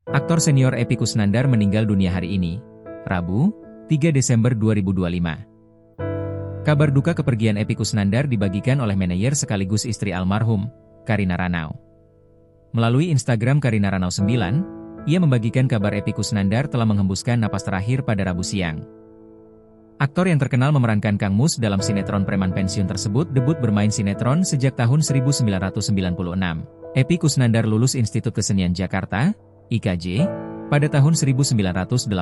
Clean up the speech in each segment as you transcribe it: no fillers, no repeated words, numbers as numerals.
Aktor senior Epy Kusnandar meninggal dunia hari ini, Rabu, 3 Desember 2025. Kabar duka kepergian Epy Kusnandar dibagikan oleh manajer sekaligus istri almarhum, Karina Ranau. Melalui Instagram Karina Ranau 9, ia membagikan kabar Epy Kusnandar telah menghembuskan napas terakhir pada Rabu siang. Aktor yang terkenal memerankan Kang Mus dalam sinetron preman pensiun tersebut debut bermain sinetron sejak tahun 1996. Epy Kusnandar lulus Institut Kesenian Jakarta, IKJ, pada tahun 1989.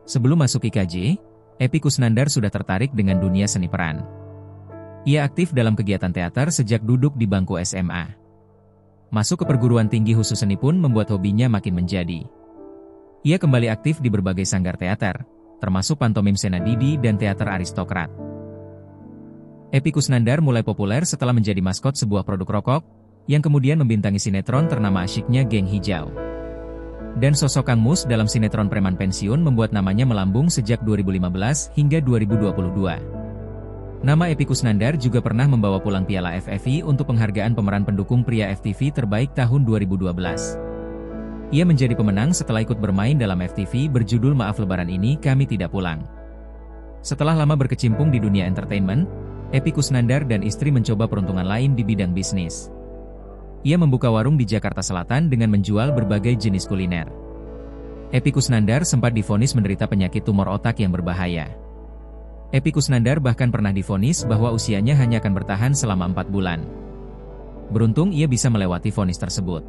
Sebelum masuk IKJ, Epy Kusnandar sudah tertarik dengan dunia seni peran. Ia aktif dalam kegiatan teater sejak duduk di bangku SMA. Masuk ke perguruan tinggi khusus seni pun membuat hobinya makin menjadi. Ia kembali aktif di berbagai sanggar teater, termasuk pantomim Senandidi dan teater aristokrat. Epy Kusnandar mulai populer setelah menjadi maskot sebuah produk rokok, yang kemudian membintangi sinetron ternama asyiknya Geng Hijau. Dan sosok Kang Mus dalam sinetron preman pensiun membuat namanya melambung sejak 2015 hingga 2022. Nama Epy Kusnandar juga pernah membawa pulang piala FFI untuk penghargaan pemeran pendukung pria FTV terbaik tahun 2012. Ia menjadi pemenang setelah ikut bermain dalam FTV berjudul Maaf Lebaran Ini Kami Tidak Pulang. Setelah lama berkecimpung di dunia entertainment, Epy Kusnandar dan istri mencoba peruntungan lain di bidang bisnis. Ia membuka warung di Jakarta Selatan dengan menjual berbagai jenis kuliner. Epy Kusnandar sempat divonis menderita penyakit tumor otak yang berbahaya. Epy Kusnandar bahkan pernah divonis bahwa usianya hanya akan bertahan selama 4 bulan. Beruntung ia bisa melewati vonis tersebut.